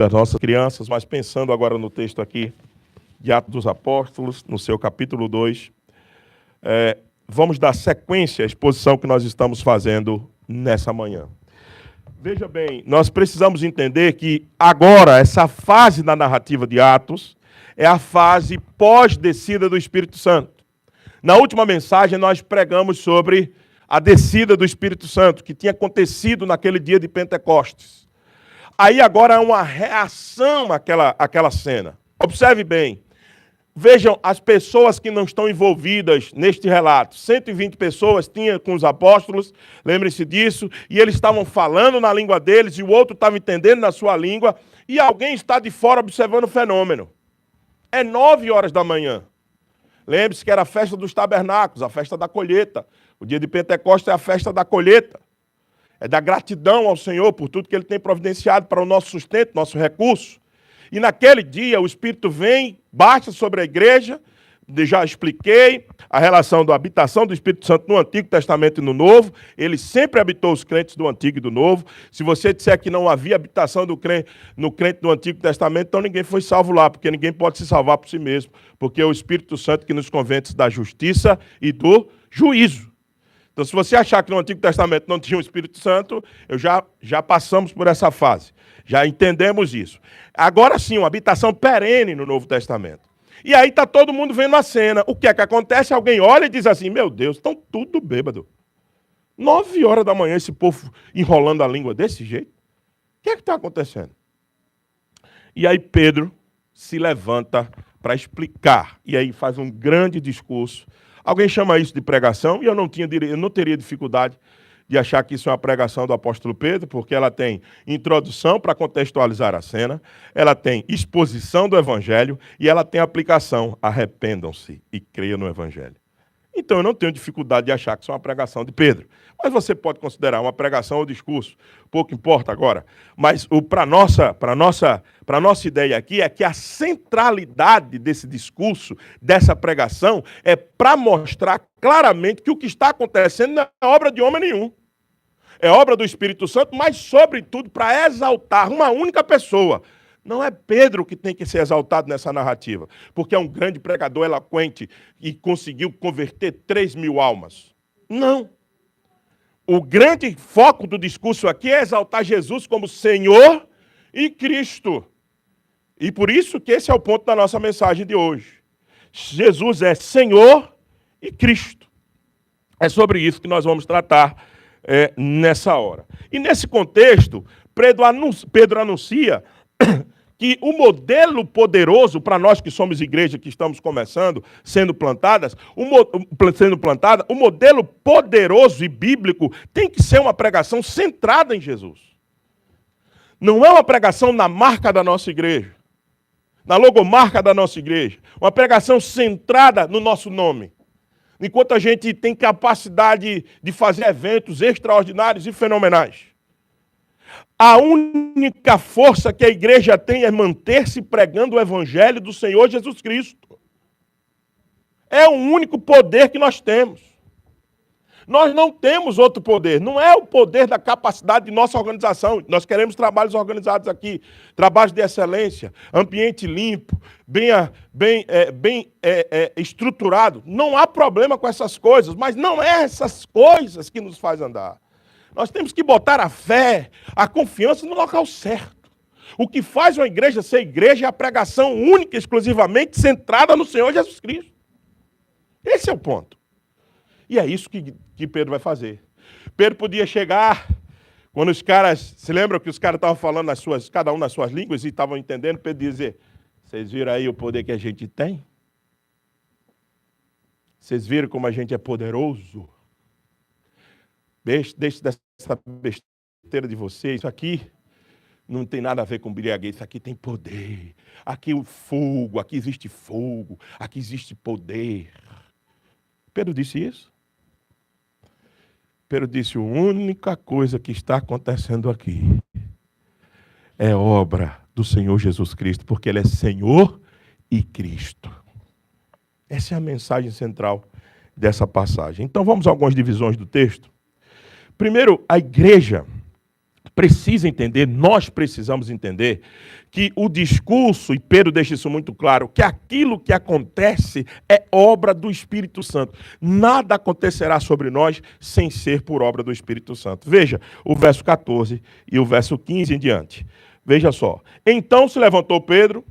das nossas crianças, mas pensando agora no texto aqui de Atos dos Apóstolos, no seu capítulo 2, vamos dar sequência à exposição que nós estamos fazendo nessa manhã. Veja bem, nós precisamos entender que agora, essa fase da narrativa de Atos, é a fase pós-descida do Espírito Santo. Na última mensagem, nós pregamos sobre a descida do Espírito Santo, que tinha acontecido naquele dia de Pentecostes. Aí agora há uma reação àquela cena. Observe bem. Vejam as pessoas que não estão envolvidas neste relato. 120 pessoas tinha com os apóstolos, lembrem-se disso, e eles estavam falando na língua deles, e o outro estava entendendo na sua língua, e alguém está de fora observando o fenômeno. É 9 horas da manhã. Lembre-se que era a festa dos tabernáculos, a festa da colheita. O dia de Pentecostes é a festa da colheita. É da gratidão ao Senhor por tudo que Ele tem providenciado para o nosso sustento, nosso recurso. E naquele dia o Espírito vem, baixa sobre a igreja. Já expliquei a relação da habitação do Espírito Santo no Antigo Testamento e no Novo. Ele sempre habitou os crentes do Antigo e do Novo. Se você disser que não havia habitação no crente do Antigo Testamento, então ninguém foi salvo lá, porque ninguém pode se salvar por si mesmo, porque é o Espírito Santo que nos convence da justiça e do juízo. Então, se você achar que no Antigo Testamento não tinha o Espírito Santo, já passamos por essa fase. Já entendemos isso. Agora sim, uma habitação perene no Novo Testamento. E aí está todo mundo vendo a cena. O que é que acontece? Alguém olha e diz assim, meu Deus, estão tudo bêbado. 9 horas da manhã, esse povo enrolando a língua desse jeito. O que é que está acontecendo? E aí Pedro se levanta para explicar. E aí faz um grande discurso. Alguém chama isso de pregação, e eu não teria dificuldade de achar que isso é uma pregação do apóstolo Pedro, porque ela tem introdução para contextualizar a cena, ela tem exposição do evangelho e ela tem aplicação. Arrependam-se e creiam no evangelho. Então eu não tenho dificuldade de achar que isso é uma pregação de Pedro. Mas você pode considerar uma pregação ou discurso, pouco importa agora. Mas para a nossa ideia aqui é que a centralidade desse discurso, dessa pregação, é para mostrar claramente que o que está acontecendo não é obra de homem nenhum. É obra do Espírito Santo, mas sobretudo para exaltar uma única pessoa. Não é Pedro que tem que ser exaltado nessa narrativa, porque é um grande pregador eloquente e conseguiu converter 3.000 almas. Não. O grande foco do discurso aqui é exaltar Jesus como Senhor e Cristo. E por isso que esse é o ponto da nossa mensagem de hoje. Jesus é Senhor e Cristo. É sobre isso que nós vamos tratar nessa hora. E nesse contexto, Pedro anuncia que o modelo poderoso, para nós que somos igreja, que estamos começando, sendo plantada, o modelo poderoso e bíblico tem que ser uma pregação centrada em Jesus. Não é uma pregação na marca da nossa igreja, na logomarca da nossa igreja, uma pregação centrada no nosso nome. Enquanto a gente tem capacidade de fazer eventos extraordinários e fenomenais. A única força que a igreja tem é manter-se pregando o evangelho do Senhor Jesus Cristo. É o único poder que nós temos. Nós não temos outro poder. Não é o poder da capacidade de nossa organização. Nós queremos trabalhos organizados aqui, trabalhos de excelência, ambiente limpo, bem estruturado. Não há problema com essas coisas, mas não é essas coisas que nos faz andar. Nós temos que botar a fé, a confiança no local certo. O que faz uma igreja ser igreja é a pregação única, exclusivamente centrada no Senhor Jesus Cristo. Esse é o ponto. E é isso que Pedro vai fazer. Pedro podia chegar, quando os caras, se lembram que os caras estavam falando cada um nas suas línguas e estavam entendendo, Pedro dizer, vocês viram aí o poder que a gente tem? Vocês viram como a gente é poderoso? Deixe dessa besteira de vocês. Isso aqui não tem nada a ver com embriaguez. Isso aqui tem poder. Aqui o fogo, aqui existe fogo. Aqui existe poder. Pedro disse isso. Pedro disse, a única coisa que está acontecendo aqui é obra do Senhor Jesus Cristo, porque Ele é Senhor e Cristo. Essa é a mensagem central dessa passagem. Então vamos a algumas divisões do texto. Primeiro, a igreja precisa entender, nós precisamos entender, que o discurso, e Pedro deixa isso muito claro, que aquilo que acontece é obra do Espírito Santo. Nada acontecerá sobre nós sem ser por obra do Espírito Santo. Veja o verso 14 e o verso 15 em diante. Veja só. Então se levantou Pedro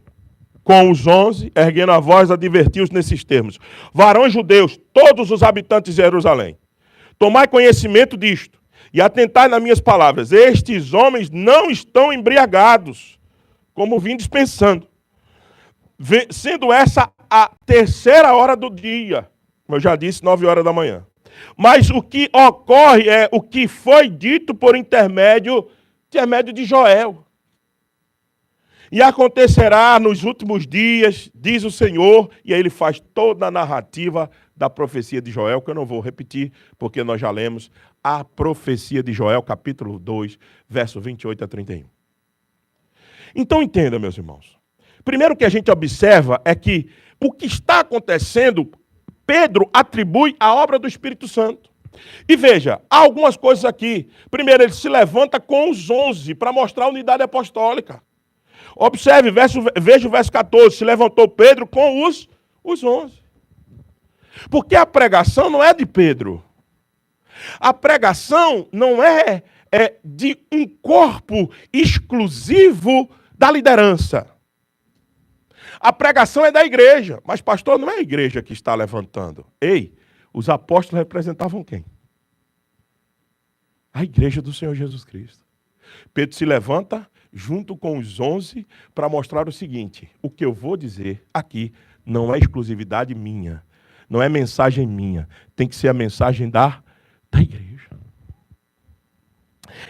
com os 11, erguendo a voz, advertiu-os nesses termos: varões judeus, todos os habitantes de Jerusalém, tomai conhecimento disto e atentai nas minhas palavras. Estes homens não estão embriagados, como vim dispensando, sendo essa a terceira hora do dia, como eu já disse, 9 horas da manhã. Mas o que ocorre é o que foi dito por intermédio de Joel. E acontecerá nos últimos dias, diz o Senhor, e aí ele faz toda a narrativa da profecia de Joel, que eu não vou repetir, porque nós já lemos a profecia de Joel, capítulo 2, verso 28 a 31. Então entenda, meus irmãos. Primeiro que a gente observa é que o que está acontecendo, Pedro atribui à obra do Espírito Santo. E veja, há algumas coisas aqui. Primeiro, ele se levanta com os 11 para mostrar a unidade apostólica. Observe, veja o verso 14. Se levantou Pedro com os 11. Porque a pregação não é de Pedro. A pregação não é de um corpo exclusivo da liderança. A pregação é da igreja. Mas, pastor, não é a igreja que está levantando. Ei, os apóstolos representavam quem? A igreja do Senhor Jesus Cristo. Pedro se levanta junto com os 11 para mostrar o seguinte: o que eu vou dizer aqui não é exclusividade minha, não é mensagem minha, tem que ser a mensagem da igreja.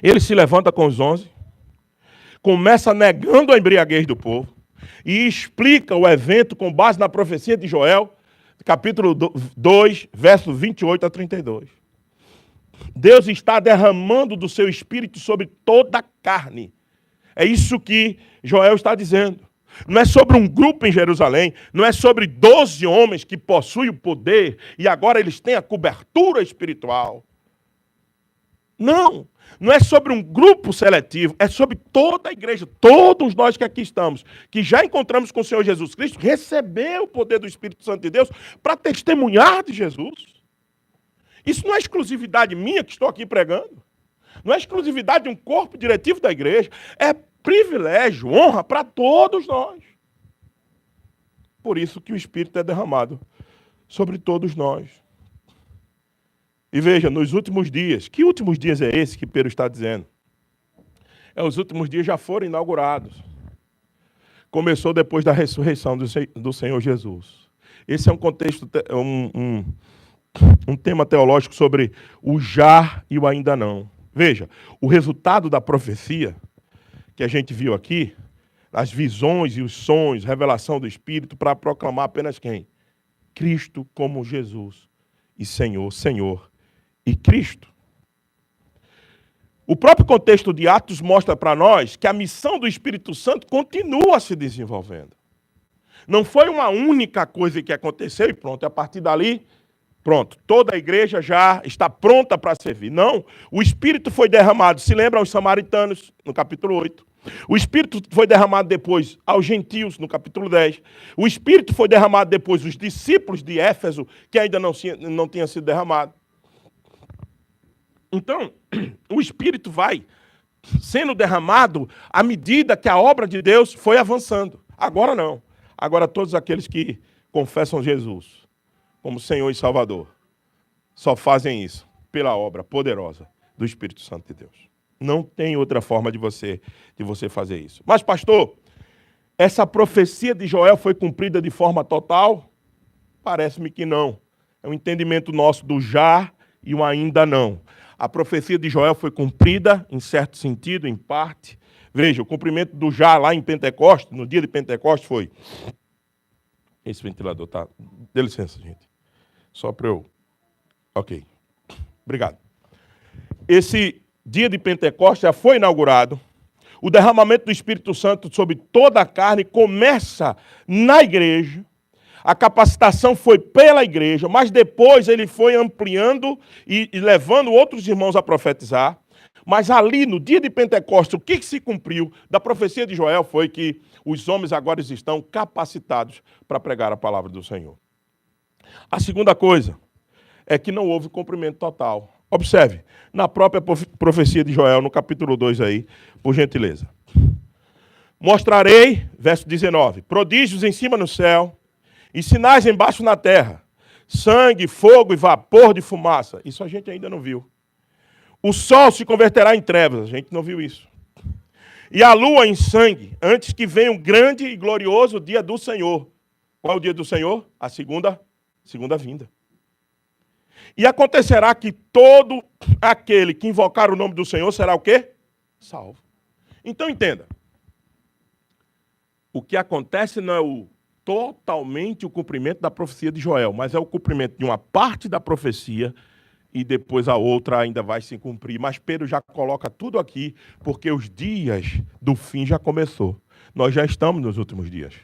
Ele se levanta com os 11, começa negando a embriaguez do povo e explica o evento com base na profecia de Joel, capítulo 2, versos 28 a 32. Deus está derramando do seu espírito sobre toda a carne. É isso que Joel está dizendo. Não é sobre um grupo em Jerusalém, não é sobre 12 homens que possuem o poder e agora eles têm a cobertura espiritual. Não é sobre um grupo seletivo, é sobre toda a igreja, todos nós que aqui estamos, que já encontramos com o Senhor Jesus Cristo, receber o poder do Espírito Santo de Deus para testemunhar de Jesus. Isso não é exclusividade minha que estou aqui pregando. Não é exclusividade de um corpo diretivo da igreja. É privilégio, honra para todos nós. Por isso que o Espírito é derramado sobre todos nós. E veja, nos últimos dias, que últimos dias é esse que Pedro está dizendo? Os últimos dias já foram inaugurados. Começou depois da ressurreição do Senhor Jesus. Esse é um contexto, um tema teológico sobre o já e o ainda não. Veja, o resultado da profecia que a gente viu aqui, as visões e os sonhos, revelação do Espírito, para proclamar apenas quem? Cristo como Jesus e Senhor, Senhor e Cristo. O próprio contexto de Atos mostra para nós que a missão do Espírito Santo continua se desenvolvendo. Não foi uma única coisa que aconteceu e pronto, a partir dali, pronto, toda a igreja já está pronta para servir. Não, o Espírito foi derramado, se lembra aos samaritanos, no capítulo 8. O Espírito foi derramado depois aos gentios, no capítulo 10. O Espírito foi derramado depois aos discípulos de Éfeso, que ainda não tinha sido derramado. Então, o Espírito vai sendo derramado à medida que a obra de Deus foi avançando. Agora não. Agora todos aqueles que confessam Jesus como Senhor e Salvador só fazem isso pela obra poderosa do Espírito Santo de Deus. Não tem outra forma de você fazer isso. Mas, pastor, essa profecia de Joel foi cumprida de forma total? Parece-me que não. É um entendimento nosso do já e o ainda não. A profecia de Joel foi cumprida, em certo sentido, em parte. Veja, o cumprimento do já lá em Pentecostes, no dia de Pentecostes, foi... Esse ventilador tá... Dê licença, gente. Só para eu... Ok. Obrigado. Esse dia de Pentecostes já foi inaugurado. O derramamento do Espírito Santo sobre toda a carne começa na igreja. A capacitação foi pela igreja, mas depois ele foi ampliando e levando outros irmãos a profetizar. Mas ali, no dia de Pentecostes, o que se cumpriu da profecia de Joel foi que os homens agora estão capacitados para pregar a palavra do Senhor. A segunda coisa é que não houve cumprimento total. Observe, na própria profecia de Joel, no capítulo 2 aí, por gentileza. Mostrarei, verso 19, prodígios em cima no céu e sinais embaixo na terra, sangue, fogo e vapor de fumaça. Isso a gente ainda não viu. O sol se converterá em trevas, a gente não viu isso. E a lua em sangue, antes que venha um grande e glorioso dia do Senhor. Qual é o dia do Senhor? A segunda vinda. E acontecerá que todo aquele que invocar o nome do Senhor será o quê? Salvo. Então entenda. O que acontece não é totalmente o cumprimento da profecia de Joel, mas é o cumprimento de uma parte da profecia e depois a outra ainda vai se cumprir. Mas Pedro já coloca tudo aqui, porque os dias do fim já começou. Nós já estamos nos últimos dias.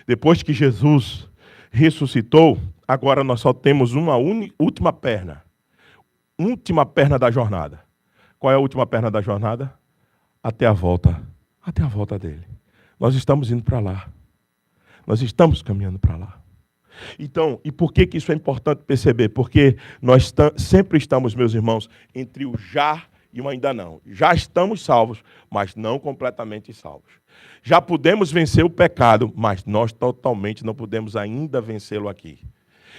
Depois que Jesus ressuscitou, agora nós só temos uma última perna. Última perna da jornada. Qual é a última perna da jornada? Até a volta dele. Nós estamos indo para lá. Nós estamos caminhando para lá. Então, e por que isso é importante perceber? Porque nós sempre estamos, meus irmãos, entre o já e o ainda não. Já estamos salvos, mas não completamente salvos. Já podemos vencer o pecado, mas nós totalmente não podemos ainda vencê-lo aqui.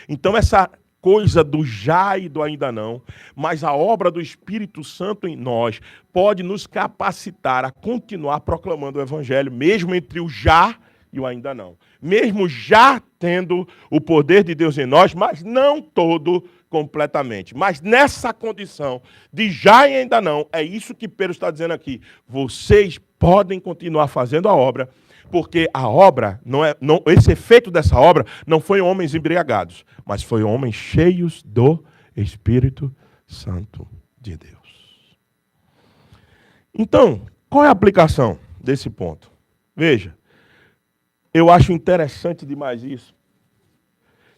Então, essa coisa do já e do ainda não, mas a obra do Espírito Santo em nós pode nos capacitar a continuar proclamando o Evangelho, mesmo entre o já e o ainda não. Mesmo já tendo o poder de Deus em nós, mas não todo completamente. Mas nessa condição de já e ainda não, é isso que Pedro está dizendo aqui. Vocês podem continuar fazendo a obra, porque a obra, esse efeito dessa obra não foi homens embriagados, mas foi homens cheios do Espírito Santo de Deus. Então, qual é a aplicação desse ponto? Veja, eu acho interessante demais isso.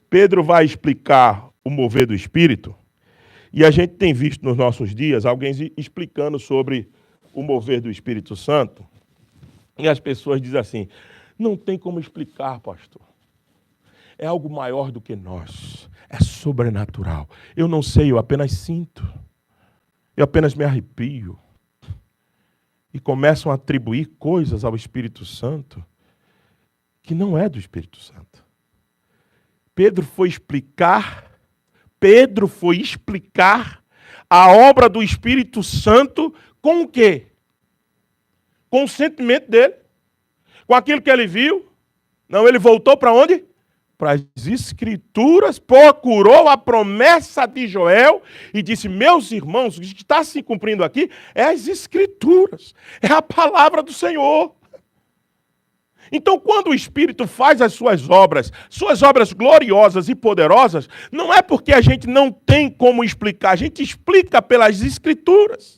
Pedro vai explicar o mover do Espírito, e a gente tem visto nos nossos dias alguém explicando sobre o mover do Espírito Santo, e as pessoas dizem assim, não tem como explicar, pastor. É algo maior do que nós. É sobrenatural. Eu não sei, eu apenas sinto. Eu apenas me arrepio. E começam a atribuir coisas ao Espírito Santo que não é do Espírito Santo. Pedro foi explicar a obra do Espírito Santo com o quê? Com o sentimento dele. Com aquilo que ele viu. Não, ele voltou para onde? Para as Escrituras, procurou a promessa de Joel e disse, meus irmãos, o que está se cumprindo aqui é as Escrituras, é a palavra do Senhor. Então, quando o Espírito faz as suas obras gloriosas e poderosas, não é porque a gente não tem como explicar, a gente explica pelas Escrituras.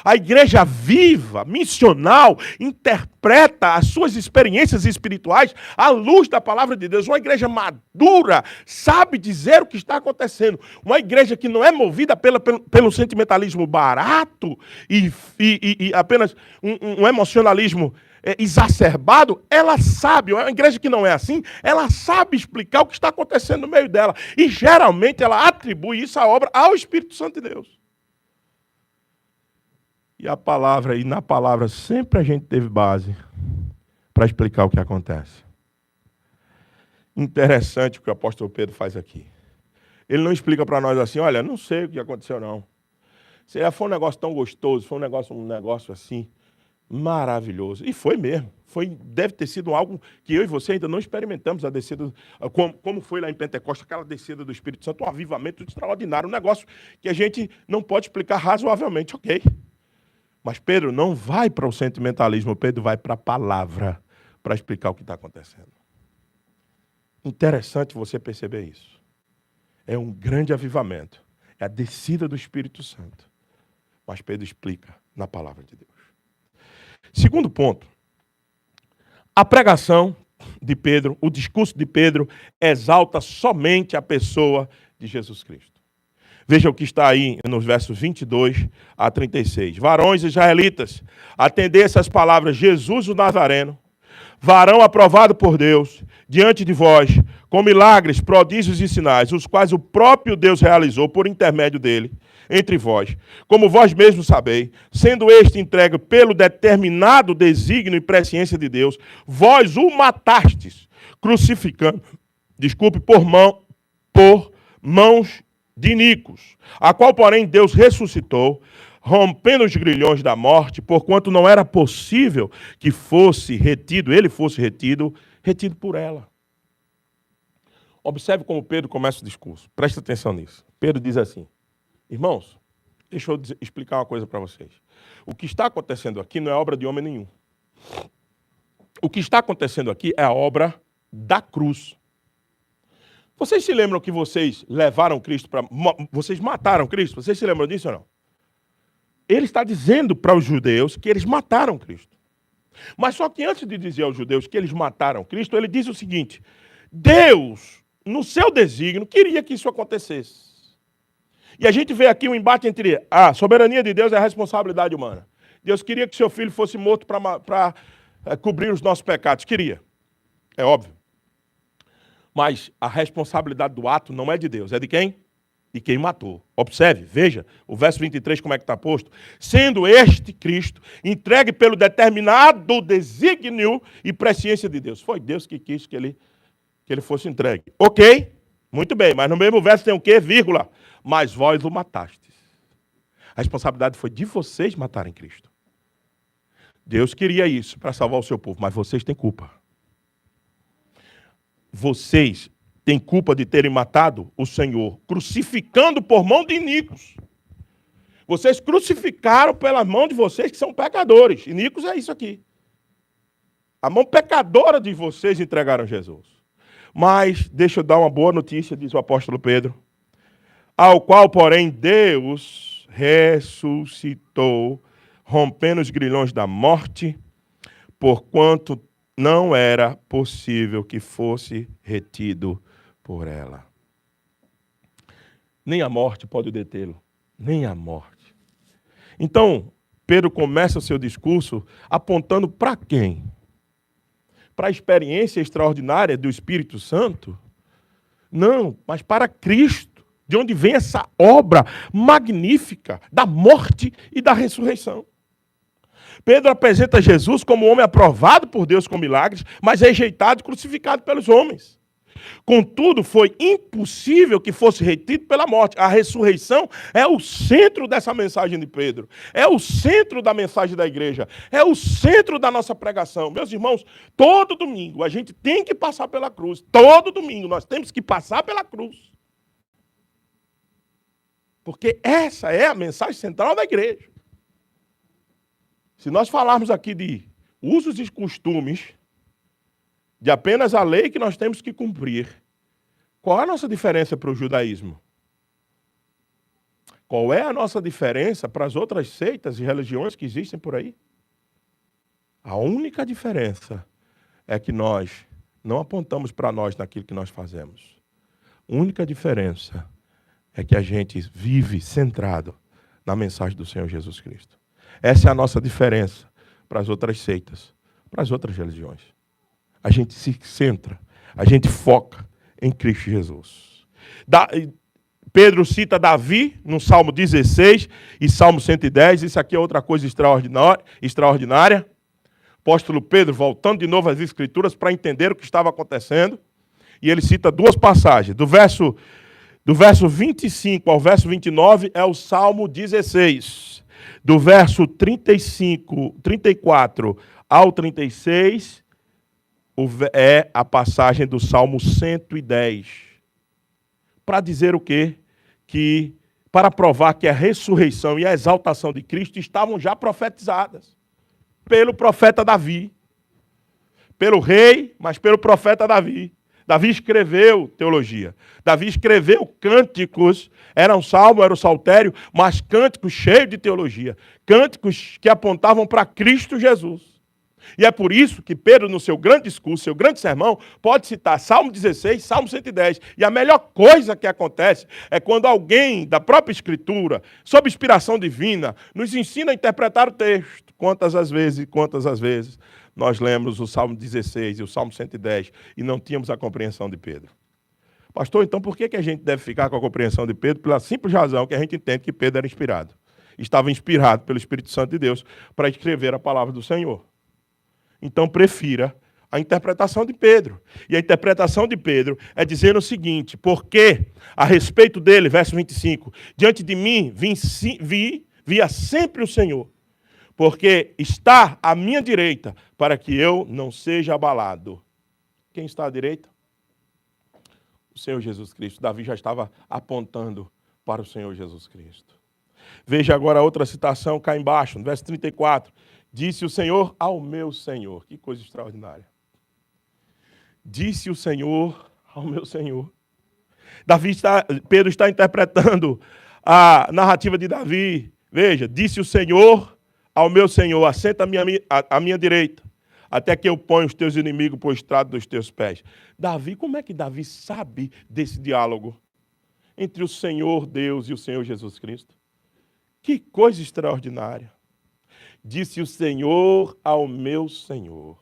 A igreja viva, missional, interpreta as suas experiências espirituais à luz da palavra de Deus. Uma igreja madura sabe dizer o que está acontecendo. Uma igreja que não é movida pelo sentimentalismo barato e apenas um emocionalismo exacerbado, ela sabe, uma igreja que não é assim, ela sabe explicar o que está acontecendo no meio dela. E geralmente ela atribui isso à obra ao Espírito Santo de Deus. E na palavra sempre a gente teve base para explicar o que acontece. Interessante o que o apóstolo Pedro faz aqui. Ele não explica para nós assim, olha, não sei o que aconteceu não. Foi um negócio tão gostoso, foi um negócio assim, maravilhoso. E foi mesmo. Deve ter sido algo que eu e você ainda não experimentamos, a descida, como foi lá em Pentecostes, aquela descida do Espírito Santo, um avivamento extraordinário, um negócio que a gente não pode explicar razoavelmente, ok. Mas Pedro não vai para o sentimentalismo, Pedro vai para a palavra para explicar o que está acontecendo. Interessante você perceber isso. É um grande avivamento. É a descida do Espírito Santo. Mas Pedro explica na palavra de Deus. Segundo ponto. A pregação de Pedro, o discurso de Pedro, exalta somente a pessoa de Jesus Cristo. Veja o que está aí nos versos 22 a 36. Varões israelitas, atendei essas palavras: Jesus o Nazareno, varão aprovado por Deus, diante de vós, com milagres, prodígios e sinais, os quais o próprio Deus realizou por intermédio dele, entre vós, como vós mesmos sabeis, sendo este entregue pelo determinado desígnio e presciência de Deus, vós o matastes, crucificando, por mãos de iníquos, a qual, porém, Deus ressuscitou, rompendo os grilhões da morte, porquanto não era possível que ele fosse retido por ela. Observe como Pedro começa o discurso. Preste atenção nisso. Pedro diz assim: irmãos, deixa eu explicar uma coisa para vocês. O que está acontecendo aqui não é obra de homem nenhum. O que está acontecendo aqui é a obra da cruz. Vocês se lembram que vocês levaram Cristo para... Vocês mataram Cristo? Vocês se lembram disso ou não? Ele está dizendo para os judeus que eles mataram Cristo. Mas só que antes de dizer aos judeus que eles mataram Cristo, ele diz o seguinte: Deus, no seu desígnio, queria que isso acontecesse. E a gente vê aqui um embate entre a soberania de Deus e a responsabilidade humana. Deus queria que seu filho fosse morto para cobrir os nossos pecados. Queria. É óbvio. Mas a responsabilidade do ato não é de Deus. É de quem? De quem matou. Observe, veja, o verso 23 como é que está posto. Sendo este Cristo entregue pelo determinado desígnio e presciência de Deus. Foi Deus que quis que ele fosse entregue. Ok, muito bem, mas no mesmo verso tem o quê? Vírgula. Mas vós o matastes. A responsabilidade foi de vocês matarem Cristo. Deus queria isso para salvar o seu povo, mas vocês têm culpa. Vocês têm culpa de terem matado o Senhor, crucificando por mão de iníquos. Vocês crucificaram pela mão de vocês que são pecadores. Iníquos é isso aqui. A mão pecadora de vocês entregaram Jesus. Mas, deixa eu dar uma boa notícia, diz o apóstolo Pedro, ao qual, porém, Deus ressuscitou, rompendo os grilhões da morte, porquanto não era possível que fosse retido por ela. Nem a morte pode detê-lo, nem a morte. Então, Pedro começa o seu discurso apontando para quem? Para a experiência extraordinária do Espírito Santo? Não, mas para Cristo, de onde vem essa obra magnífica da morte e da ressurreição. Pedro apresenta Jesus como um homem aprovado por Deus com milagres, mas rejeitado e crucificado pelos homens. Contudo, foi impossível que fosse retido pela morte. A ressurreição é o centro dessa mensagem de Pedro. É o centro da mensagem da igreja. É o centro da nossa pregação. Meus irmãos, todo domingo a gente tem que passar pela cruz. Todo domingo nós temos que passar pela cruz. Porque essa é a mensagem central da igreja. Se nós falarmos aqui de usos e costumes, de apenas a lei que nós temos que cumprir, qual é a nossa diferença para o judaísmo? Qual é a nossa diferença para as outras seitas e religiões que existem por aí? A única diferença é que nós não apontamos para nós naquilo que nós fazemos. A única diferença é que a gente vive centrado na mensagem do Senhor Jesus Cristo. Essa é a nossa diferença para as outras seitas, para as outras religiões. A gente se centra, a gente foca em Cristo Jesus. Pedro cita Davi no Salmo 16 e Salmo 110. Isso aqui é outra coisa extraordinária. Apóstolo Pedro voltando de novo às Escrituras para entender o que estava acontecendo. E ele cita duas passagens. Do verso 25 ao verso 29 é o Salmo 16. Do verso 34 ao 36 é a passagem do Salmo 110. Para dizer o quê? Que para provar que a ressurreição e a exaltação de Cristo estavam já profetizadas pelo profeta Davi. Pelo rei, mas pelo profeta Davi. Davi escreveu teologia. Davi escreveu cânticos. Era um salmo, era um saltério, mas cânticos cheios de teologia. Cânticos que apontavam para Cristo Jesus. E é por isso que Pedro, no seu grande discurso, seu grande sermão, pode citar Salmo 16, Salmo 110. E a melhor coisa que acontece é quando alguém da própria Escritura, sob inspiração divina, nos ensina a interpretar o texto. Quantas as vezes nós lemos o Salmo 16 e o Salmo 110 e não tínhamos a compreensão de Pedro. Pastor, então por que a gente deve ficar com a compreensão de Pedro? Pela simples razão que a gente entende que Pedro era inspirado. Estava inspirado pelo Espírito Santo de Deus para escrever a palavra do Senhor. Então prefira a interpretação de Pedro. E a interpretação de Pedro é dizendo o seguinte: porque a respeito dele, verso 25, diante de mim via sempre o Senhor, porque está à minha direita, para que eu não seja abalado. Quem está à direita? O Senhor Jesus Cristo. Davi já estava apontando para o Senhor Jesus Cristo. Veja agora outra citação cá embaixo, no verso 34. Disse o Senhor ao meu Senhor. Que coisa extraordinária. Disse o Senhor ao meu Senhor. Pedro está interpretando a narrativa de Davi. Veja, disse o Senhor ao meu Senhor, assenta à minha direita, até que eu ponha os teus inimigos por estrado dos teus pés. Davi, como é que Davi sabe desse diálogo entre o Senhor Deus e o Senhor Jesus Cristo? Que coisa extraordinária. Disse o Senhor ao meu Senhor,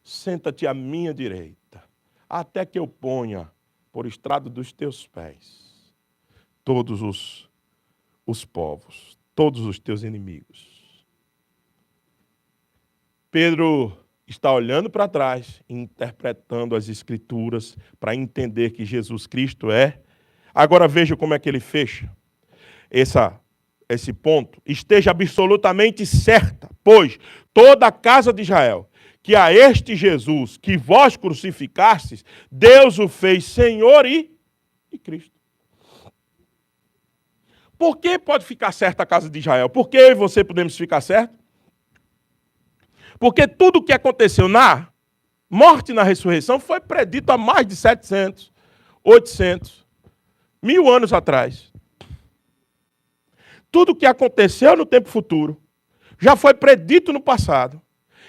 senta-te à minha direita, até que eu ponha por estrado dos teus pés todos os povos, todos os teus inimigos. Pedro está olhando para trás, interpretando as Escrituras para entender que Jesus Cristo é. Agora veja como é que ele fecha esse ponto. Esteja absolutamente certa, pois toda a casa de Israel, que a este Jesus que vós crucificastes, Deus o fez Senhor e Cristo. Por que pode ficar certa a casa de Israel? Por que eu e você podemos ficar certos? Porque tudo o que aconteceu na morte e na ressurreição foi predito há mais de 700, 800, 1000 anos atrás. Tudo o que aconteceu no tempo futuro já foi predito no passado.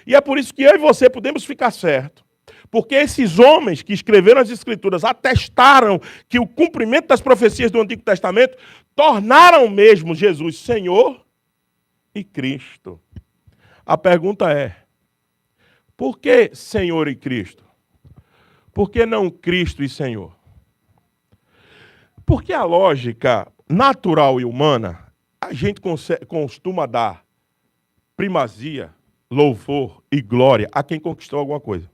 E é por isso que eu e você podemos ficar certos. Porque esses homens que escreveram as Escrituras atestaram que o cumprimento das profecias do Antigo Testamento tornaram mesmo Jesus Senhor e Cristo. A pergunta é: por que Senhor e Cristo? Por que não Cristo e Senhor? Porque a lógica natural e humana, a gente costuma dar primazia, louvor e glória a quem conquistou alguma coisa.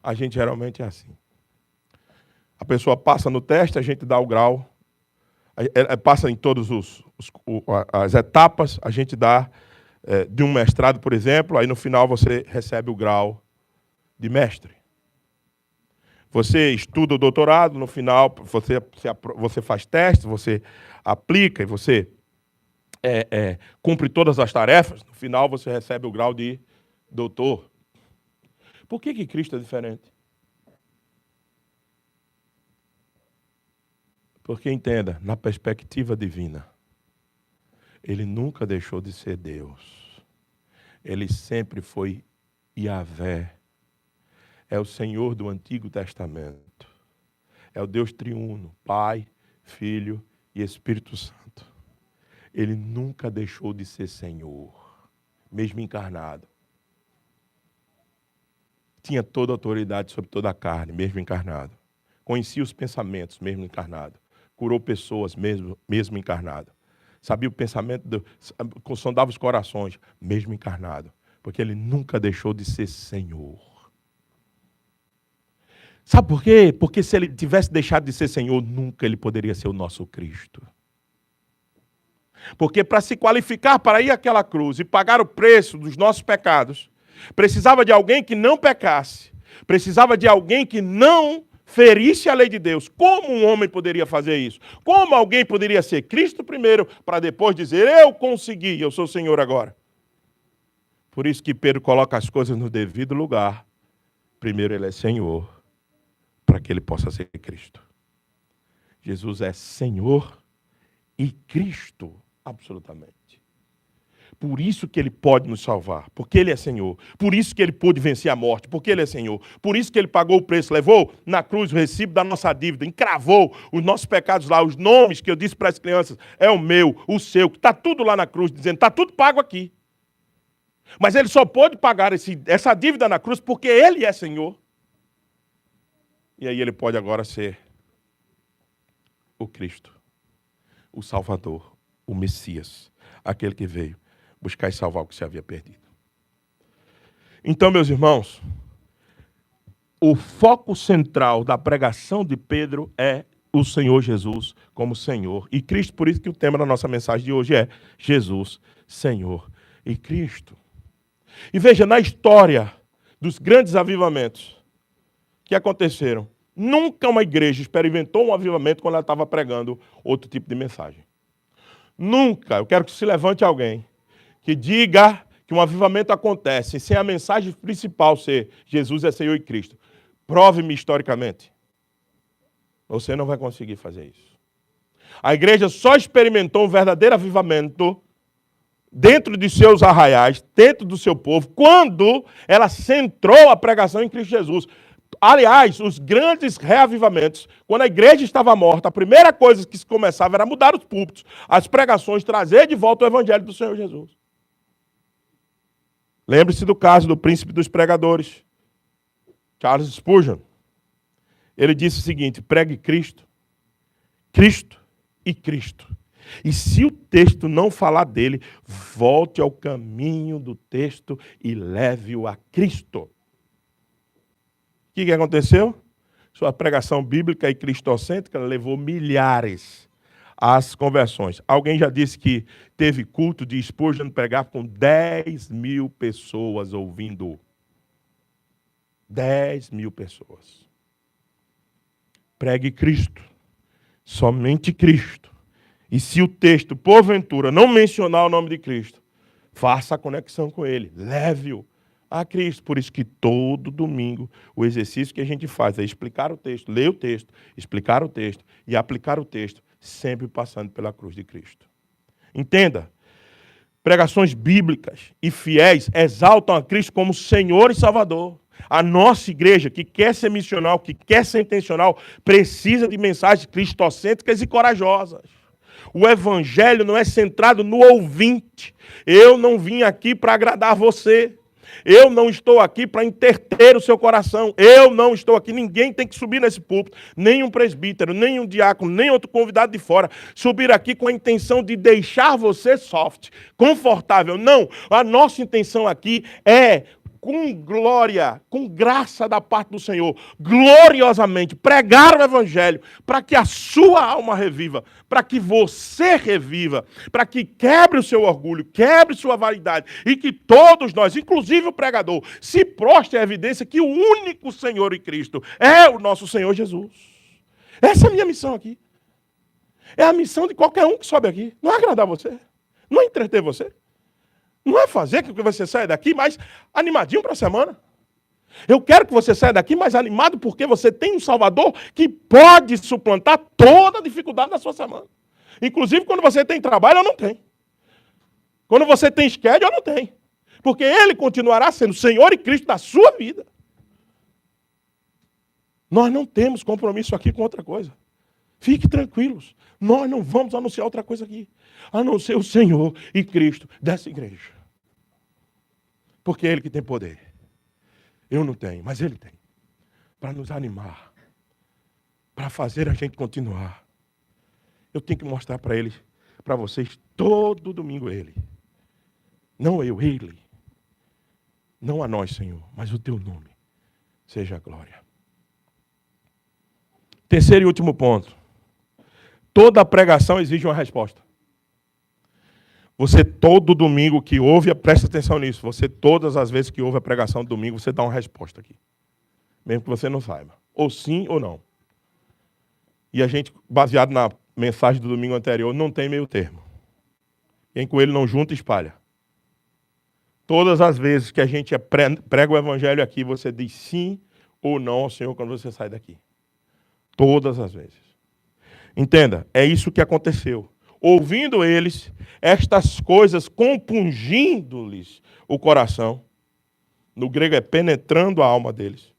A gente geralmente é assim. A pessoa passa no teste, a gente dá o grau, passa em todas as etapas, a gente dá de um mestrado, por exemplo, aí no final você recebe o grau de mestre. Você estuda o doutorado, no final você faz testes, você aplica e você cumpre todas as tarefas, no final você recebe o grau de doutor. Por que Cristo é diferente? Porque, entenda, na perspectiva divina, ele nunca deixou de ser Deus. Ele sempre foi Yahvé. É o Senhor do Antigo Testamento. É o Deus triuno, Pai, Filho e Espírito Santo. Ele nunca deixou de ser Senhor, mesmo encarnado. Tinha toda a autoridade sobre toda a carne, mesmo encarnado. Conhecia os pensamentos, mesmo encarnado. Curou pessoas, mesmo encarnado. Sabia o pensamento, sondava os corações, mesmo encarnado. Porque ele nunca deixou de ser Senhor. Sabe por quê? Porque se ele tivesse deixado de ser Senhor, nunca ele poderia ser o nosso Cristo. Porque para se qualificar para ir àquela cruz e pagar o preço dos nossos pecados, precisava de alguém que não pecasse. Precisava de alguém que não ferisse a lei de Deus. Como um homem poderia fazer isso? Como alguém poderia ser Cristo primeiro, para depois dizer, eu consegui, eu sou Senhor agora? Por isso que Pedro coloca as coisas no devido lugar. Primeiro ele é Senhor, para que ele possa ser Cristo. Jesus é Senhor e Cristo, absolutamente. Por isso que ele pode nos salvar, porque ele é Senhor. Por isso que ele pôde vencer a morte, porque ele é Senhor. Por isso que ele pagou o preço, levou na cruz o recibo da nossa dívida, encravou os nossos pecados lá, os nomes que eu disse para as crianças, é o meu, o seu, que está tudo lá na cruz, dizendo, está tudo pago aqui. Mas ele só pôde pagar essa dívida na cruz porque ele é Senhor. E aí ele pode agora ser o Cristo, o Salvador, o Messias, aquele que veio buscar e salvar o que se havia perdido. Então, meus irmãos, o foco central da pregação de Pedro é o Senhor Jesus como Senhor e Cristo. Por isso que o tema da nossa mensagem de hoje é Jesus, Senhor e Cristo. E veja, na história dos grandes avivamentos que aconteceram, nunca uma igreja experimentou um avivamento quando ela estava pregando outro tipo de mensagem. Nunca. Eu quero que se levante alguém que diga que um avivamento acontece sem a mensagem principal ser Jesus é Senhor e Cristo. Prove-me historicamente. Você não vai conseguir fazer isso. A igreja só experimentou um verdadeiro avivamento dentro de seus arraiais, dentro do seu povo, quando ela centrou a pregação em Cristo Jesus. Aliás, os grandes reavivamentos, quando a igreja estava morta, a primeira coisa que se começava era mudar os púlpitos, as pregações, trazer de volta o evangelho do Senhor Jesus. Lembre-se do caso do príncipe dos pregadores, Charles Spurgeon. Ele disse o seguinte: pregue Cristo, Cristo e Cristo. E se o texto não falar dele, volte ao caminho do texto e leve-o a Cristo. O que aconteceu? Sua pregação bíblica e cristocêntrica levou milhares às conversões. Alguém já disse que teve culto de Spurgeon pregar com 10 mil pessoas ouvindo. 10 mil pessoas. Pregue Cristo. Somente Cristo. E se o texto, porventura, não mencionar o nome de Cristo, faça a conexão com ele. Leve-o a Cristo. Por isso que todo domingo o exercício que a gente faz é explicar o texto, ler o texto, explicar o texto e aplicar o texto, sempre passando pela cruz de Cristo. Entenda, pregações bíblicas e fiéis exaltam a Cristo como Senhor e Salvador. A nossa igreja, que quer ser missional, que quer ser intencional, precisa de mensagens cristocêntricas e corajosas. O evangelho não é centrado no ouvinte. Eu não vim aqui para agradar você. Eu não estou aqui para entreter o seu coração. Eu não estou aqui. Ninguém tem que subir nesse púlpito. Nem um presbítero, nem um diácono, nem outro convidado de fora. Subir aqui com a intenção de deixar você soft, confortável. Não. A nossa intenção aqui é, com glória, com graça da parte do Senhor, gloriosamente, pregar o evangelho, para que a sua alma reviva, para que você reviva, para que quebre o seu orgulho, quebre sua vaidade, e que todos nós, inclusive o pregador, se prostre à evidência que o único Senhor e Cristo é o nosso Senhor Jesus. Essa é a minha missão aqui. É a missão de qualquer um que sobe aqui. Não é agradar você, não é entreter você. Não é fazer com que você saia daqui mais animadinho para a semana. Eu quero que você saia daqui mais animado porque você tem um Salvador que pode suplantar toda a dificuldade da sua semana. Inclusive quando você tem trabalho ou não tem. Quando você tem schedule ou não tem. Porque Ele continuará sendo Senhor e Cristo da sua vida. Nós não temos compromisso aqui com outra coisa. Fique tranquilos. Nós não vamos anunciar outra coisa aqui, a não ser o Senhor e Cristo dessa igreja. Porque é Ele que tem poder. Eu não tenho, mas Ele tem. Para nos animar. Para fazer a gente continuar. Eu tenho que mostrar para Ele, para vocês, todo domingo Ele. Não eu, Ele. Não a nós, Senhor, mas o Teu nome. Seja a glória. Terceiro e último ponto. Toda pregação exige uma resposta. Você todo domingo que ouve, presta atenção nisso, você todas as vezes que ouve a pregação do domingo, você dá uma resposta aqui. Mesmo que você não saiba. Ou sim ou não. E a gente, baseado na mensagem do domingo anterior, não tem meio termo. Quem com ele não junta, espalha. Todas as vezes que a gente prega o evangelho aqui, você diz sim ou não ao Senhor quando você sai daqui. Todas as vezes. Entenda, é isso que aconteceu. ouvindo eles estas coisas, compungindo-lhes o coração. No grego é penetrando a alma deles.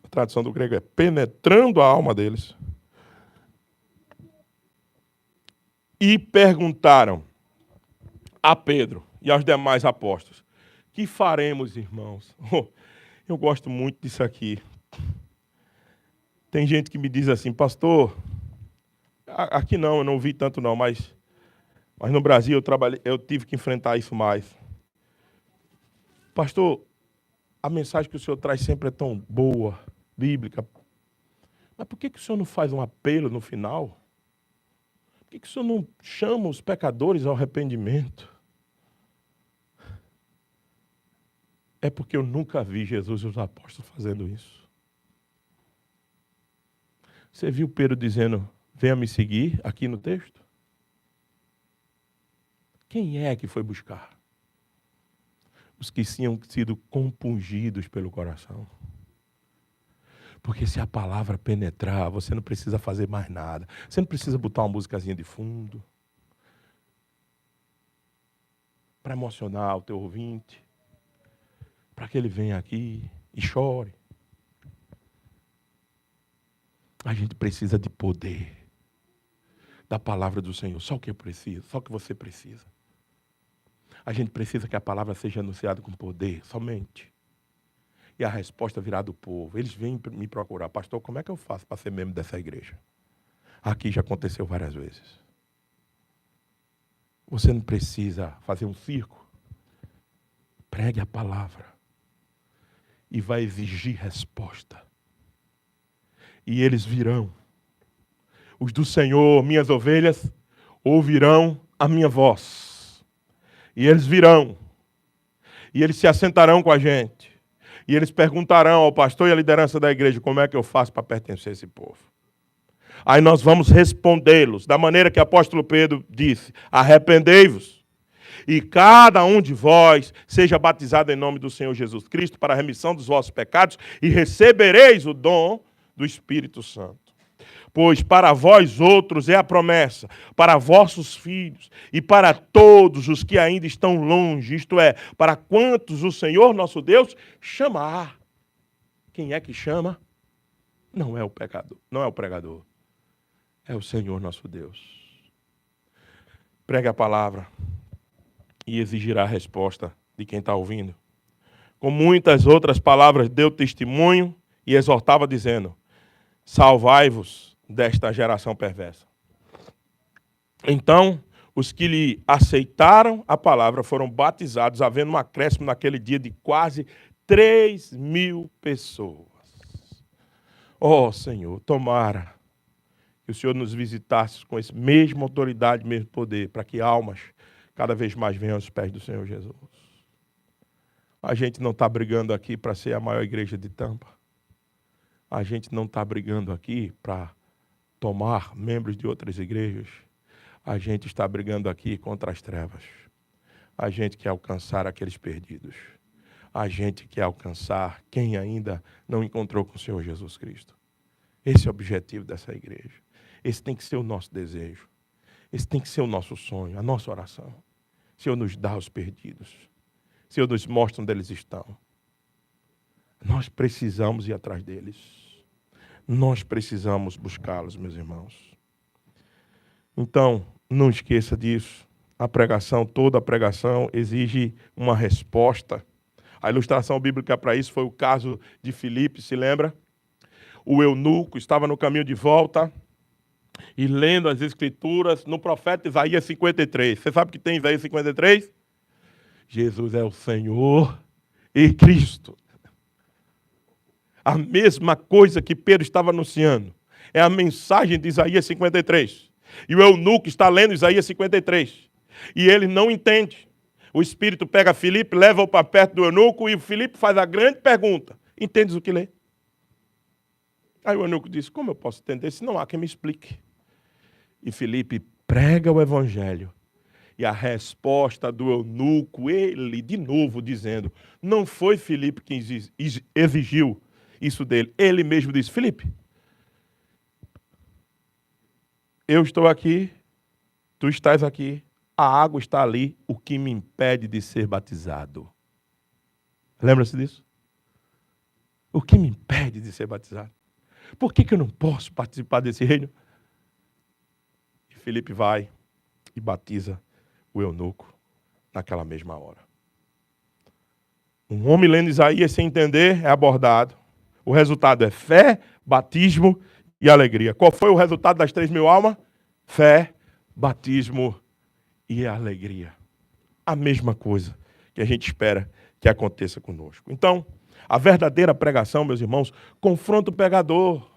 A tradução do grego é penetrando a alma deles. E perguntaram a Pedro e aos demais apóstolos: que faremos, irmãos? Eu gosto muito disso aqui. Tem gente que me diz assim, pastor, aqui não, eu não vi tanto não, mas no Brasil eu tive que enfrentar isso mais. Pastor, a mensagem que o senhor traz sempre é tão boa, bíblica. Mas por que o senhor não faz um apelo no final? Por que o senhor não chama os pecadores ao arrependimento? É porque eu nunca vi Jesus e os apóstolos fazendo isso. Você viu Pedro dizendo, venha me seguir, aqui no texto? Quem é que foi buscar? Os que tinham sido compungidos pelo coração. Porque se a palavra penetrar, você não precisa fazer mais nada. Você não precisa botar uma musicazinha de fundo para emocionar o teu ouvinte, para que ele venha aqui e chore. A gente precisa de poder da palavra do Senhor. Só o que eu preciso, só o que você precisa. A gente precisa que a palavra seja anunciada com poder, somente. E a resposta virá do povo. Eles vêm me procurar. Pastor, como é que eu faço para ser membro dessa igreja? Aqui já aconteceu várias vezes. Você não precisa fazer um circo. Pregue a palavra. E vai exigir resposta. E eles virão. Os do Senhor, minhas ovelhas, ouvirão a minha voz. E eles virão. E eles se assentarão com a gente. E eles perguntarão ao pastor e à liderança da igreja, como é que eu faço para pertencer a esse povo? Aí nós vamos respondê-los, da maneira que o apóstolo Pedro disse, arrependei-vos. E cada um de vós seja batizado em nome do Senhor Jesus Cristo para a remissão dos vossos pecados e recebereis o dom do Espírito Santo. Pois para vós outros é a promessa, para vossos filhos e para todos os que ainda estão longe, isto é, para quantos o Senhor nosso Deus chamar. Quem é que chama? Não é o pecador, não é o pregador, é o Senhor nosso Deus. Pregue a palavra e exigirá a resposta de quem está ouvindo. Com muitas outras palavras deu testemunho e exortava dizendo, salvai-vos desta geração perversa. Então, os que lhe aceitaram a palavra foram batizados, havendo um acréscimo naquele dia de quase 3.000 pessoas. Oh, Senhor, tomara que o Senhor nos visitasse com essa mesma autoridade, mesmo poder, para que almas cada vez mais venham aos pés do Senhor Jesus. A gente não está brigando aqui para ser a maior igreja de Tampa. A gente não está brigando aqui para tomar membros de outras igrejas. A gente está brigando aqui contra as trevas. A gente quer alcançar aqueles perdidos. A gente quer alcançar quem ainda não encontrou com o Senhor Jesus Cristo. Esse é o objetivo dessa igreja. Esse tem que ser o nosso desejo. Esse tem que ser o nosso sonho, a nossa oração. Senhor, nos dá os perdidos. Senhor, nos mostra onde eles estão. Nós precisamos ir atrás deles. Nós precisamos buscá-los, meus irmãos. Então, não esqueça disso. A pregação, toda a pregação exige uma resposta. A ilustração bíblica para isso foi o caso de Filipe, se lembra? O eunuco estava no caminho de volta e lendo as escrituras no profeta Isaías 53. Você sabe o que tem em Isaías 53? Jesus é o Senhor e Cristo. A mesma coisa que Pedro estava anunciando. É a mensagem de Isaías 53. E o eunuco está lendo Isaías 53. E ele não entende. O Espírito pega Filipe, leva-o para perto do eunuco e Filipe faz a grande pergunta. Entendes o que lê? Aí o eunuco diz, como eu posso entender se não há quem me explique? E Filipe prega o evangelho. E a resposta do eunuco, ele de novo dizendo, não foi Filipe quem exigiu isso dele. Ele mesmo disse, Filipe, eu estou aqui Tu estás aqui, a água está ali, o que me impede de ser batizado? Lembra-se disso? O que me impede de ser batizado? Por que eu não posso participar desse reino? E Filipe vai e batiza o eunuco naquela mesma hora. Um homem lendo Isaías sem entender é abordado. O resultado é fé, batismo e alegria. Qual foi o resultado das 3.000 almas? Fé, batismo e alegria. A mesma coisa que a gente espera que aconteça conosco. Então, a verdadeira pregação, meus irmãos, confronta o pecador.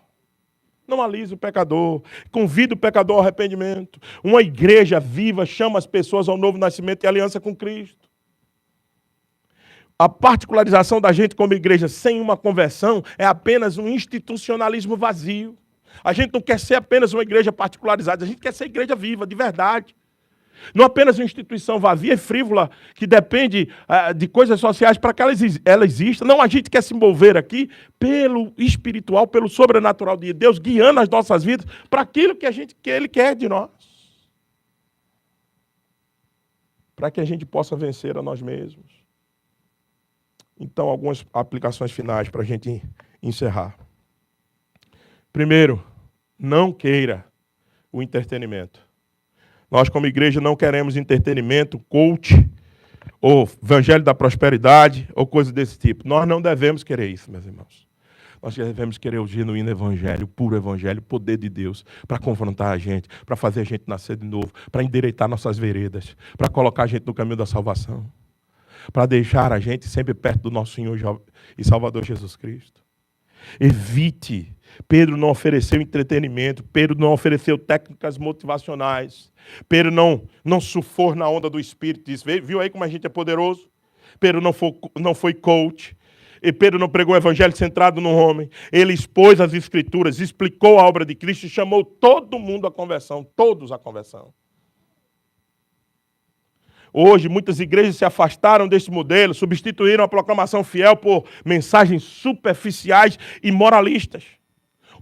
Não alisa o pecador, convida o pecador ao arrependimento. Uma igreja viva chama as pessoas ao novo nascimento e aliança com Cristo. A particularização da gente como igreja sem uma conversão é apenas um institucionalismo vazio. A gente não quer ser apenas uma igreja particularizada, a gente quer ser igreja viva, de verdade. Não apenas uma instituição vazia e frívola que depende de coisas sociais para que ela exista. Não, a gente quer se envolver aqui pelo espiritual, pelo sobrenatural de Deus, guiando as nossas vidas para aquilo que Ele quer de nós. Para que a gente possa vencer a nós mesmos. Então, algumas aplicações finais para a gente encerrar. Primeiro, não queira o entretenimento. Nós, como igreja, não queremos entretenimento, coach, ou evangelho da prosperidade, ou coisa desse tipo. Nós não devemos querer isso, meus irmãos. Nós devemos querer o genuíno evangelho, o puro evangelho, o poder de Deus, para confrontar a gente, para fazer a gente nascer de novo, para endireitar nossas veredas, para colocar a gente no caminho da salvação, para deixar a gente sempre perto do nosso Senhor e Salvador Jesus Cristo. Evite. Pedro não ofereceu entretenimento, Pedro não ofereceu técnicas motivacionais, Pedro não surfou na onda do Espírito, viu aí como a gente é poderoso? Pedro não foi coach, e Pedro não pregou o evangelho centrado no homem, ele expôs as Escrituras, explicou a obra de Cristo e chamou todo mundo à conversão, todos à conversão. Hoje, muitas igrejas se afastaram desse modelo, substituíram a proclamação fiel por mensagens superficiais e moralistas.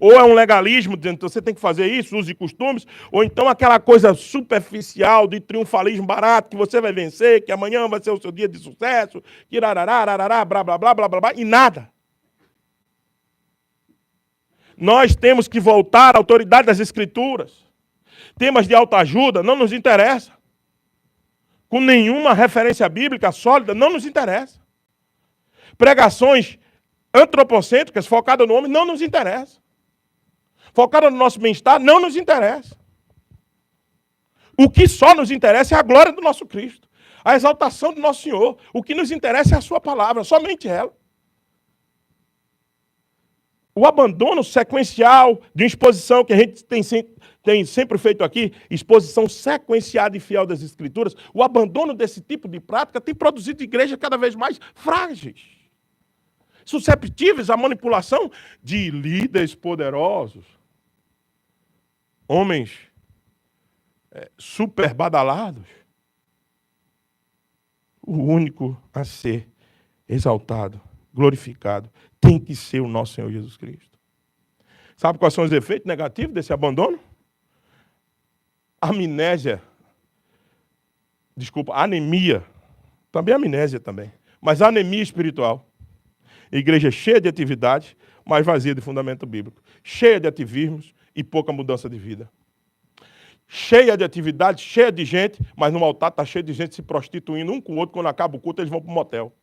Ou é um legalismo, dizendo que você tem que fazer isso, usos e costumes, ou então aquela coisa superficial de triunfalismo barato, que você vai vencer, que amanhã vai ser o seu dia de sucesso, que blá, blá, blá, blá, blá, blá, e nada. Nós temos que voltar à autoridade das Escrituras. Temas de autoajuda não nos interessam. Com nenhuma referência bíblica sólida, não nos interessa. Pregações antropocêntricas, focadas no homem, não nos interessa. Focadas no nosso bem-estar, não nos interessa. O que só nos interessa é a glória do nosso Cristo, a exaltação do nosso Senhor. O que nos interessa é a sua palavra, somente ela. O abandono sequencial de uma exposição que a gente tem sempre feito aqui, exposição sequenciada e fiel das Escrituras, o abandono desse tipo de prática tem produzido igrejas cada vez mais frágeis, susceptíveis à manipulação de líderes poderosos, homens super badalados. O único a ser exaltado, glorificado, tem que ser o nosso Senhor Jesus Cristo. Sabe quais são os efeitos negativos desse abandono? Anemia. Também amnésia também. Mas anemia espiritual. Igreja cheia de atividade, mas vazia de fundamento bíblico. Cheia de ativismos e pouca mudança de vida. Cheia de atividade, cheia de gente, mas no altar está cheio de gente se prostituindo um com o outro. Quando acaba o culto, eles vão para o motel.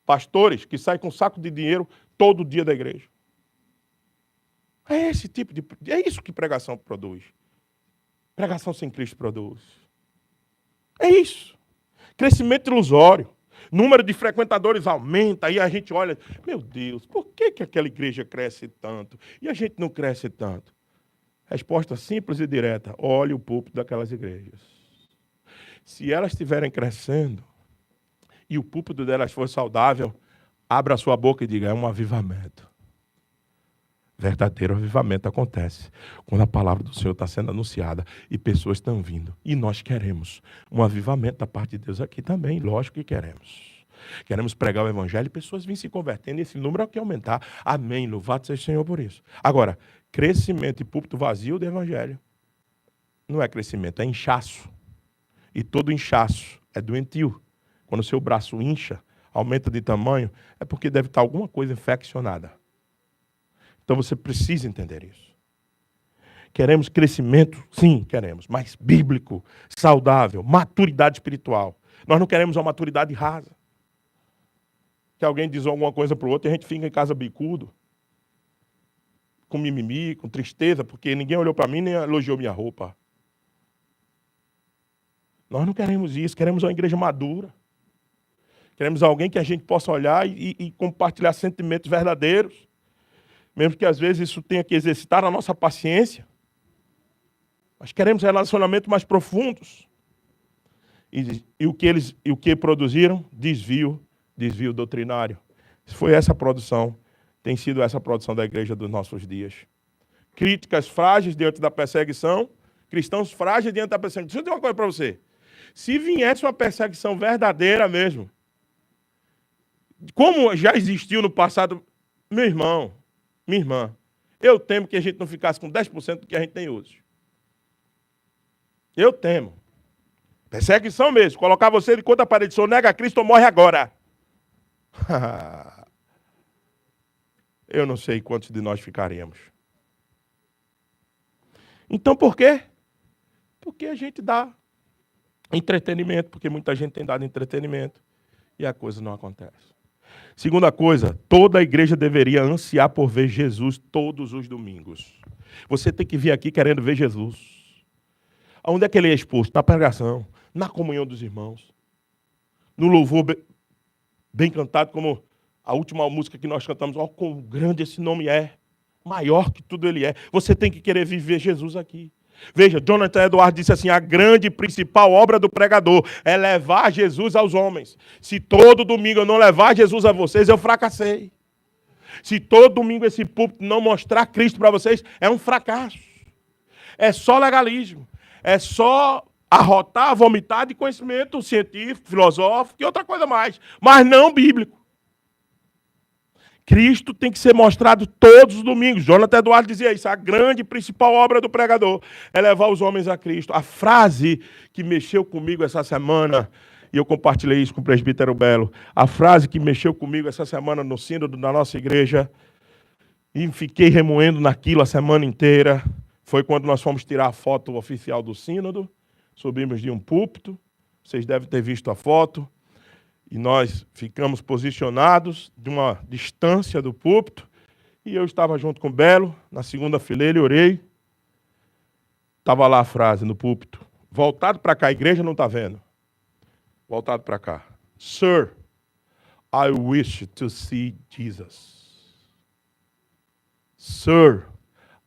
Pastores que saem com um saco de dinheiro todo dia da igreja. É isso que pregação produz. Pregação sem Cristo produz. É isso. Crescimento ilusório. Número de frequentadores aumenta, aí a gente olha, meu Deus, por que aquela igreja cresce tanto e a gente não cresce tanto? Resposta simples e direta: olhe o púlpito daquelas igrejas. Se elas estiverem crescendo e o púlpito delas for saudável, abra a sua boca e diga: é um avivamento. Verdadeiro avivamento acontece quando a palavra do Senhor está sendo anunciada e pessoas estão vindo. E nós queremos um avivamento da parte de Deus aqui também, lógico que queremos. Queremos pregar o evangelho e pessoas vêm se convertendo, e esse número é o que aumentar. Amém, louvado seja o Senhor por isso. Agora, crescimento e púlpito vazio do evangelho não é crescimento, é inchaço. E todo inchaço é doentio. Quando o seu braço incha, aumenta de tamanho, é porque deve estar alguma coisa infeccionada. Então você precisa entender isso. Queremos crescimento? Sim, queremos. Mas bíblico, saudável, maturidade espiritual. Nós não queremos uma maturidade rasa. Que alguém diz alguma coisa para o outro e a gente fica em casa bicudo. Com mimimi, com tristeza, porque ninguém olhou para mim nem elogiou minha roupa. Nós não queremos isso, queremos uma igreja madura. Queremos alguém que a gente possa olhar e compartilhar sentimentos verdadeiros. Mesmo que às vezes isso tenha que exercitar a nossa paciência. Mas queremos relacionamentos mais profundos. E o que produziram? Desvio doutrinário. Foi essa produção, tem sido essa produção da igreja dos nossos dias. Críticas frágeis diante da perseguição, cristãos frágeis diante da perseguição. Deixa eu dizer uma coisa para você. Se viesse uma perseguição verdadeira mesmo, como já existiu no passado, meu irmão, minha irmã, eu temo que a gente não ficasse com 10% do que a gente tem hoje. Eu temo. Perseguição mesmo. Colocar você de conta a parede, sou nega a Cristo ou morre agora. Eu não sei quantos de nós ficaremos. Então por quê? Porque a gente dá entretenimento, porque muita gente tem dado entretenimento e a coisa não acontece. Segunda coisa, toda a igreja deveria ansiar por ver Jesus todos os domingos. Você tem que vir aqui querendo ver Jesus. Onde é que ele é exposto? Na pregação, na comunhão dos irmãos, no louvor bem cantado, como a última música que nós cantamos. Ó, quão grande esse nome é, maior que tudo ele é. Você tem que querer viver Jesus aqui. Veja, Jonathan Edwards disse assim, a grande e principal obra do pregador é levar Jesus aos homens. Se todo domingo eu não levar Jesus a vocês, eu fracassei. Se todo domingo esse púlpito não mostrar Cristo para vocês, é um fracasso. É só legalismo. É só arrotar, vomitar de conhecimento científico, filosófico e outra coisa mais. Mas não bíblico. Cristo tem que ser mostrado todos os domingos. Jonathan Edwards dizia isso. A grande e principal obra do pregador é levar os homens a Cristo. A frase que mexeu comigo essa semana, e eu compartilhei isso com o presbítero Belo, a frase que mexeu comigo essa semana no sínodo da nossa igreja, e fiquei remoendo naquilo a semana inteira, foi quando nós fomos tirar a foto oficial do sínodo, subimos de um púlpito, vocês devem ter visto a foto, e nós ficamos posicionados de uma distância do púlpito, e eu estava junto com o Belo, na segunda fileira, e orei. Estava lá a frase no púlpito. Voltado para cá, a igreja não está vendo. Voltado para cá. Sir, I wish to see Jesus. Sir,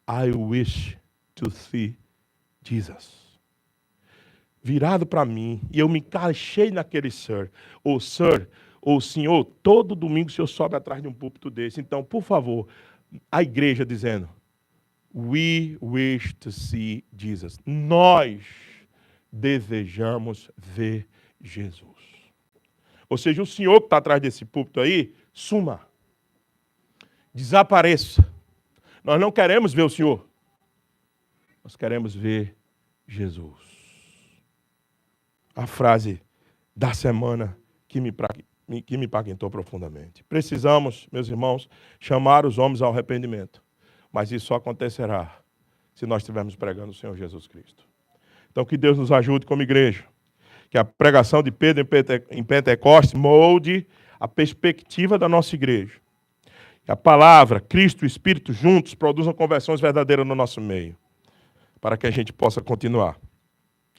I wish to see Jesus. Virado para mim, e eu me encaixei naquele sir. Ou sir, ou senhor, todo domingo o senhor sobe atrás de um púlpito desse. Então, por favor, a igreja dizendo, we wish to see Jesus. Nós desejamos ver Jesus. Ou seja, o senhor que está atrás desse púlpito aí, suma. Desapareça. Nós não queremos ver o senhor. Nós queremos ver Jesus. A frase da semana que me impactou profundamente. Precisamos, meus irmãos, chamar os homens ao arrependimento. Mas isso só acontecerá se nós estivermos pregando o Senhor Jesus Cristo. Então, que Deus nos ajude como igreja. Que a pregação de Pedro em Pentecostes molde a perspectiva da nossa igreja. Que a palavra, Cristo e o Espírito juntos produzam conversões verdadeiras no nosso meio. Para que a gente possa continuar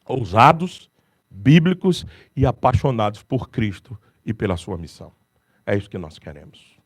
ousados, bíblicos e apaixonados por Cristo e pela sua missão. É isso que nós queremos.